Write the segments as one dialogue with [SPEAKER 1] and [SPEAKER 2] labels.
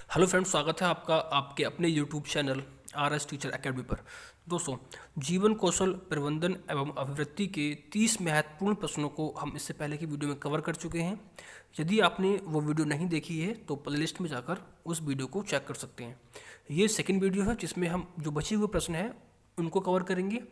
[SPEAKER 1] Hello friends, स्वागत है आपका आपके अपने YouTube channel R S teacher academy पर। दोस्तों, जीवन कौशल प्रबंधन एवं अभिवृत्ति के 30 महत्वपूर्ण प्रश्नों को हम इससे पहले की वीडियो में कवर कर चुके हैं। यदि आपने वो वीडियो नहीं देखी है तो प्लेलिस्ट में जाकर उस वीडियो को चेक कर सकते हैं। ये सेकंड वीडियो है जिसमें हम जो बचे हुए प्रश्न हैं उनको कवर करेंगे।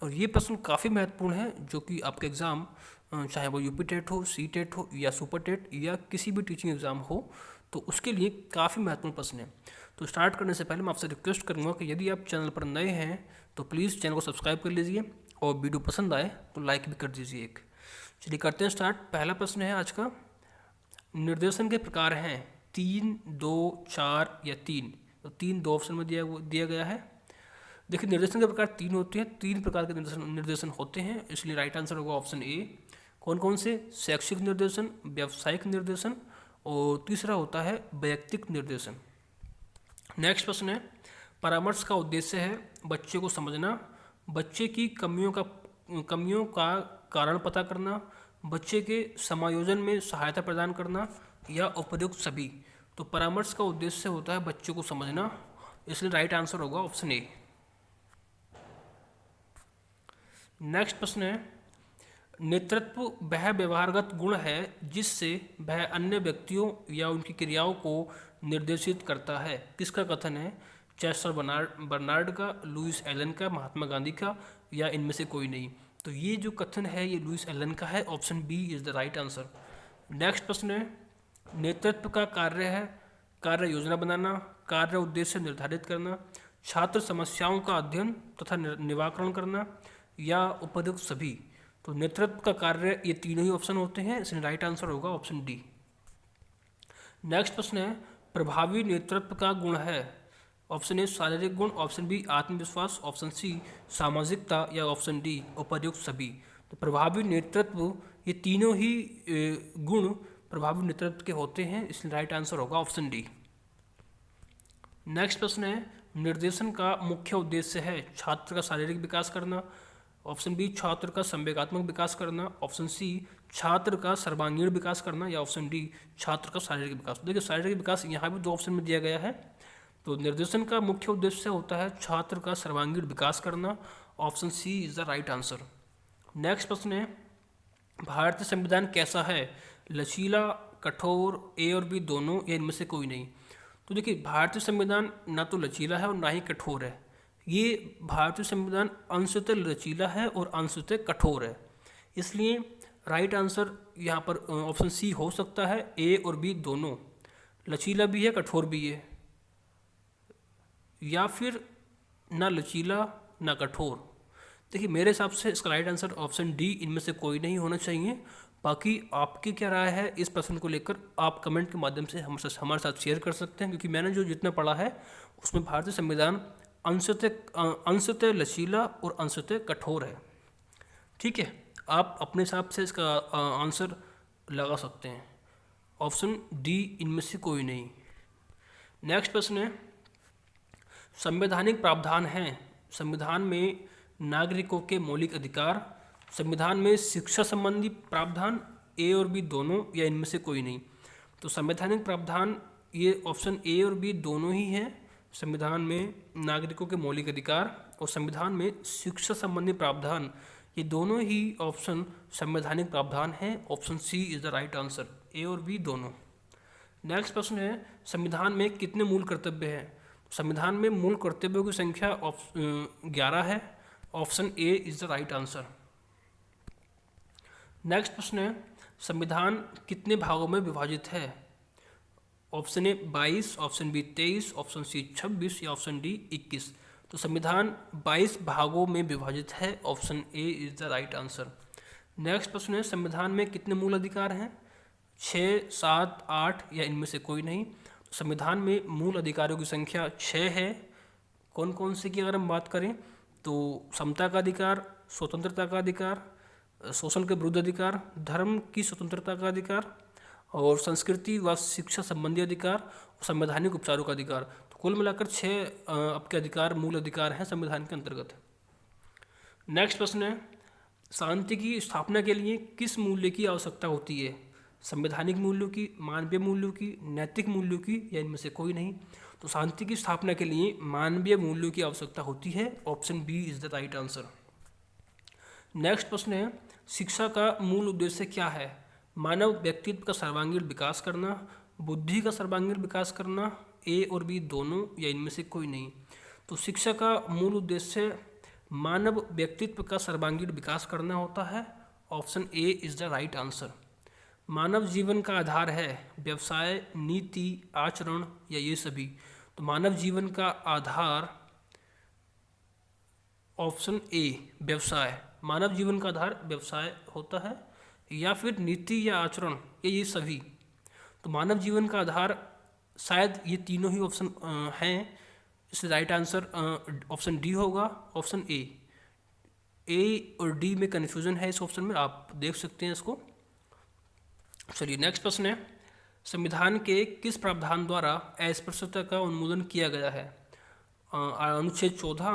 [SPEAKER 1] और ये प्रश्न काफ़ी महत्वपूर्ण है जो कि आपके एग्ज़ाम, चाहे वो यूपी टेट हो, सी टेट हो या सुपर टेट या किसी भी टीचिंग एग्ज़ाम हो, तो उसके लिए काफ़ी महत्वपूर्ण प्रश्न है। तो स्टार्ट करने से पहले मैं आपसे रिक्वेस्ट करूँगा कि यदि आप चैनल पर नए हैं तो प्लीज़ चैनल को सब्सक्राइब कर लीजिए और वीडियो पसंद आए तो लाइक भी कर दीजिए एक। चलिए करते हैं स्टार्ट। पहला प्रश्न है आज का, निर्देशन के प्रकार हैं 3, 2, 4 या 3। तो 3 दो ऑप्शन में दिया गया है। देखिए, निर्देशन के प्रकार 3 होते हैं, 3 प्रकार के निर्देशन होते हैं, इसलिए राइट आंसर होगा ऑप्शन ए। कौन कौन से? शैक्षिक निर्देशन, व्यावसायिक निर्देशन और तीसरा होता है वैयक्तिक निर्देशन। नेक्स्ट प्रश्न है, परामर्श का उद्देश्य है बच्चे को समझना, बच्चे की कमियों का कारण पता करना, बच्चे के समायोजन में सहायता प्रदान करना या उपयुक्त सभी। तो परामर्श का उद्देश्य होता है बच्चे को समझना, इसलिए राइट आंसर होगा ऑप्शन ए। नेक्स्ट प्रश्न है, नेतृत्व वह व्यवहारगत गुण है जिससे वह अन्य व्यक्तियों या उनकी क्रियाओं को निर्देशित करता है। किसका कथन है? चेस्टर बर्नार्ड का, लुइस एलन का, महात्मा गांधी का या इनमें से कोई नहीं। तो ये जो कथन है ये लुइस एलन का है, option B is the right answer. Next प्रश्न है, नेतृत्व का कार्य है कार्य योजना बनाना, कार्य उद्देश्य निर्धारित करना, छात्र समस्याओं का अध्ययन तथा निराकरण करना या उपयुक्त सभी। तो नेतृत्व का कार्य ये तीनों ही ऑप्शन होते हैं, इसलिए राइट आंसर होगा ऑप्शन डी। नेक्स्ट प्रश्न है, प्रभावी नेतृत्व का गुण है। ऑप्शन ए शारीरिक गुण, ऑप्शन बी आत्मविश्वास, ऑप्शन सी सामाजिकता या ऑप्शन डी उपयुक्त सभी। तो प्रभावी नेतृत्व ये तीनों ही गुण प्रभावी नेतृत्व के होते हैं, इसलिए राइट आंसर होगा ऑप्शन डी। नेक्स्ट प्रश्न है, निर्देशन का मुख्य उद्देश्य है छात्र का शारीरिक विकास करना, ऑप्शन बी छात्र का संवेगात्मक विकास करना, ऑप्शन सी छात्र का सर्वांगीण विकास करना या ऑप्शन डी छात्र का शारीरिक विकास। देखिए, शारीरिक विकास यहाँ भी दो ऑप्शन में दिया गया है। तो निर्देशन का मुख्य उद्देश्य होता है छात्र का सर्वांगीण विकास करना, option C is the right answer. Next प्रश्न है, भारतीय संविधान कैसा है? लचीला, कठोर, ए और बी दोनों या इनमें से कोई नहीं। तो देखिए, भारतीय संविधान ना तो लचीला है और ना ही कठोर है। ये भारतीय संविधान अंशतः लचीला है और अंशतः कठोर है, इसलिए राइट आंसर यहाँ पर ऑप्शन सी हो सकता है। ए और बी दोनों, लचीला भी है कठोर भी है, या फिर ना लचीला ना कठोर। देखिए, मेरे हिसाब से इसका राइट आंसर ऑप्शन डी, इनमें से कोई नहीं होना चाहिए। बाकी आपकी क्या राय है इस प्रश्न को लेकर, आप कमेंट के माध्यम से हमारे साथ शेयर कर सकते हैं, क्योंकि मैंने जो जितना पढ़ा है उसमें भारतीय संविधान अंशतः लचीला और अंशतः कठोर है। ठीक है, आप अपने हिसाब से इसका आंसर लगा सकते हैं। ऑप्शन डी, इनमें से कोई नहीं। नेक्स्ट प्रश्न है, संवैधानिक प्रावधान हैं संविधान में नागरिकों के मौलिक अधिकार, संविधान में शिक्षा संबंधी प्रावधान, ए और बी दोनों या इनमें से कोई नहीं। तो संवैधानिक प्रावधान ये ऑप्शन ए और बी दोनों ही हैं, संविधान में नागरिकों के मौलिक अधिकार और संविधान में शिक्षा संबंधी प्रावधान, ये दोनों ही ऑप्शन संवैधानिक प्रावधान हैं, option C is the right answer, A और बी दोनों। नेक्स्ट प्रश्न है, संविधान में कितने मूल कर्तव्य हैं? संविधान में मूल कर्तव्यों की संख्या 11 है, option A is the right answer. Next प्रश्न है, संविधान कितने भागों में विभाजित है? Option A 22, option B 23, option C 26 या ऑप्शन डी 21। तो संविधान 22 भागों में विभाजित है, option A is the right answer. Next प्रश्न है, संविधान में कितने मूल अधिकार हैं? 6, 7, 8 या इनमें से कोई नहीं। तो संविधान में मूल अधिकारों की संख्या 6 है। कौन कौन से की अगर हम बात करें तो समता का अधिकार, स्वतंत्रता का अधिकार, शोषण के विरुद्ध अधिकार, धर्म की स्वतंत्रता का अधिकार और संस्कृति व शिक्षा संबंधी अधिकार और संवैधानिक उपचारों का अधिकार। तो कुल मिलाकर 6 आपके अधिकार मूल अधिकार हैं संविधान के अंतर्गत। नेक्स्ट प्रश्न है, शांति की स्थापना के लिए किस मूल्य की आवश्यकता होती है? संवैधानिक मूल्यों की, मानवीय मूल्यों की, नैतिक मूल्यों की, या इनमें से कोई नहीं। तो शांति की स्थापना के लिए मानवीय मूल्यों की आवश्यकता होती है। Option B is the right answer. Next प्रश्न है, शिक्षा का मूल उद्देश्य क्या है? मानव व्यक्तित्व का सर्वांगीण विकास करना, बुद्धि का सर्वांगीण विकास करना, ए और बी दोनों, या इनमें से कोई नहीं। तो शिक्षा का मूल उद्देश्य मानव व्यक्तित्व का सर्वांगीण विकास करना होता है। Option A is the right answer. मानव जीवन का आधार है व्यवसाय, नीति, आचरण, या ये सभी। तो मानव जीवन का आधार ऑप्शन ए व्यवसाय, मानव जीवन का आधार व्यवसाय होता है, या फिर नीति या आचरण, या ये सभी। तो मानव जीवन का आधार शायद ये तीनों ही ऑप्शन हैं। इससे राइट आंसर ऑप्शन डी होगा, ऑप्शन ए और डी में कन्फ्यूजन है इस ऑप्शन में, आप देख सकते हैं इसको। चलिए नेक्स्ट प्रश्न है, संविधान के किस प्रावधान द्वारा अस्पृश्यता का उन्मूलन किया गया है? अनुच्छेद 14,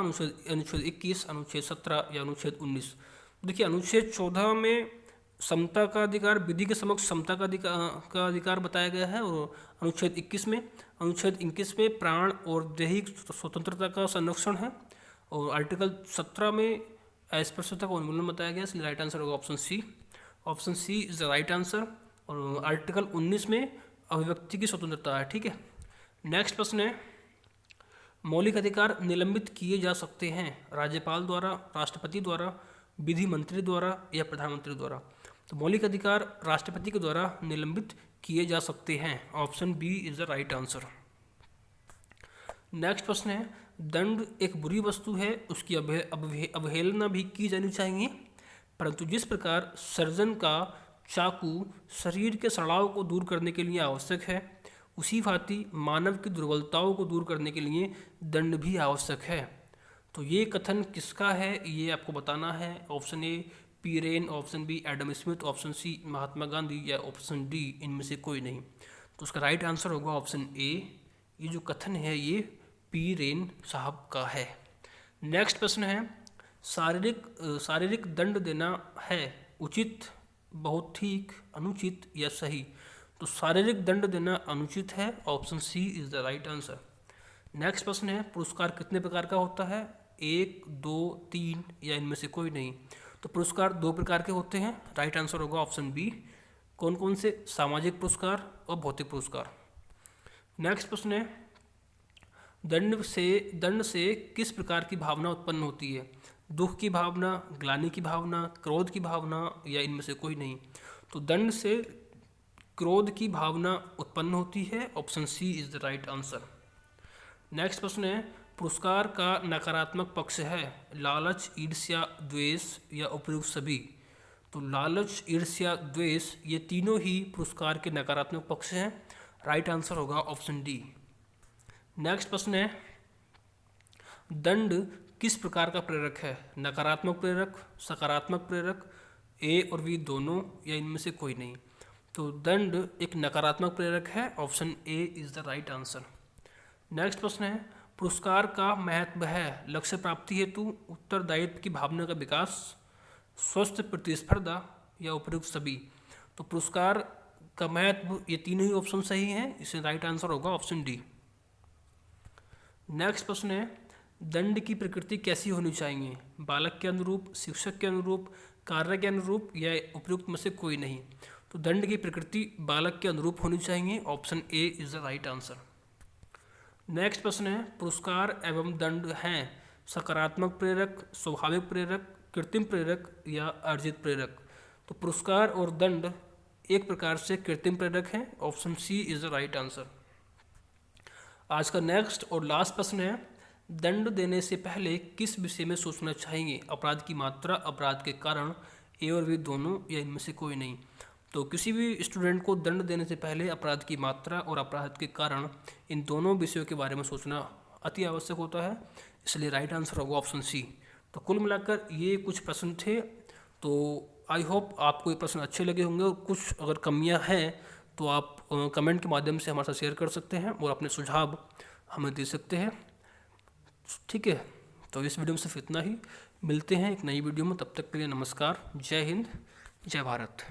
[SPEAKER 1] अनुच्छेद 21, अनुच्छेद 17 या अनुच्छेद 19। देखिए अनुच्छेद 14 में समता का अधिकार, विधि के समक्ष समता का अधिकार बताया गया है, और अनुच्छेद 21 में प्राण और दैहिक स्वतंत्रता का संरक्षण है, और आर्टिकल 17 में अस्पृश्यता का उन्मूलन बताया गया है। इसलिए राइट आंसर होगा option C. Option C is the right answer. और आर्टिकल 19 में अभिव्यक्ति की स्वतंत्रता है। ठीक है, नेक्स्ट प्रश्न है, मौलिक अधिकार निलंबित किए जा सकते हैं राज्यपाल द्वारा, राष्ट्रपति द्वारा, विधि मंत्री द्वारा, या प्रधानमंत्री द्वारा? तो मौलिक अधिकार राष्ट्रपति के द्वारा निलंबित किए जा सकते हैं। Option B is the right answer. Next प्रश्न है, दंड एक बुरी वस्तु है, उसकी अवहेलना भी की जानी चाहिए, परंतु जिस प्रकार सर्जन का चाकू शरीर के सड़ाव को दूर करने के लिए आवश्यक है, उसी भांति मानव की दुर्बलताओं को दूर करने के लिए दंड भी आवश्यक है। तो ये कथन किसका है ये आपको बताना है। Option A P ren, option B Adam Smith, option C Mahatma Gandhi, या ऑप्शन डी इनमें से कोई नहीं। तो उसका राइट आंसर होगा ऑप्शन ए। ये जो कथन है ये पी रेन साहब का है। नेक्स्ट प्रश्न है, शारीरिक दंड देना है उचित, बहुत ठीक, अनुचित, या सही? तो शारीरिक दंड देना अनुचित है। Option C is the right answer. Next प्रश्न है, पुरस्कार कितने प्रकार का होता है? 1, 2, 3, या इनमें से कोई नहीं। तो पुरस्कार 2 प्रकार के होते हैं। राइट आंसर होगा ऑप्शन बी। कौन कौन से? सामाजिक पुरस्कार और भौतिक पुरस्कार। नेक्स्ट प्रश्न है, दंड से किस प्रकार की भावना उत्पन्न होती है? दुख की भावना, ग्लानि की भावना, क्रोध की भावना, या इनमें से कोई नहीं। तो दंड से क्रोध की भावना उत्पन्न होती है। Option C is the right answer. Next प्रश्न है, पुरस्कार का नकारात्मक पक्ष है लालच, ईर्ष्या, द्वेष, या उपयुक्त सभी? तो लालच, ईर्ष्या, द्वेष, ये तीनों ही पुरस्कार के नकारात्मक पक्ष हैं। राइट आंसर होगा ऑप्शन डी। नेक्स्ट प्रश्न है, दंड किस प्रकार का प्रेरक है? नकारात्मक प्रेरक, सकारात्मक प्रेरक, ए और बी दोनों, या इनमें से कोई नहीं? तो दंड एक नकारात्मक प्रेरक है। Option A is the right answer. Next प्रश्न है, पुरस्कार का महत्व है लक्ष्य प्राप्ति हेतु, उत्तरदायित्व की भावना का विकास, स्वस्थ प्रतिस्पर्धा, या उपयुक्त सभी? तो पुरस्कार का महत्व, ये तीनों ही ऑप्शन सही हैं। इससे राइट आंसर होगा ऑप्शन डी। नेक्स्ट प्रश्न है, दंड की प्रकृति कैसी होनी चाहिए? बालक के अनुरूप, शिक्षक के अनुरूप, कार्य के अनुरूप, या उपयुक्त में से कोई नहीं? तो दंड की प्रकृति बालक के अनुरूप होनी चाहिए। Option A is the right answer. Next प्रश्न है, पुरस्कार एवं दंड हैं सकारात्मक प्रेरक, स्वाभाविक प्रेरक, कृत्रिम प्रेरक, या अर्जित प्रेरक? तो पुरस्कार और दंड एक प्रकार से कृत्रिम प्रेरक हैं। Option C is the right answer. आज का नेक्स्ट और लास्ट प्रश्न है, दंड देने से पहले किस विषय में सोचना चाहिए? अपराध की मात्रा, अपराध के कारण, ए और बी दोनों, या इनमें से कोई नहीं? तो किसी भी स्टूडेंट को दंड देने से पहले अपराध की मात्रा और अपराध के कारण, इन दोनों विषयों के बारे में सोचना अति आवश्यक होता है। इसलिए राइट आंसर होगा ऑप्शन सी। तो कुल मिलाकर ये कुछ प्रश्न थे। तो आई होप आपको ये प्रश्न अच्छे लगे होंगे, और कुछ अगर कमियां हैं तो आप कमेंट के माध्यम से हमारे साथ शेयर कर सकते हैं और अपने सुझाव हमें दे सकते हैं। ठीक है, तो इस वीडियो में सिर्फ इतना ही। मिलते हैं एक नई वीडियो में, तब तक के लिए नमस्कार। जय हिंद, जय भारत।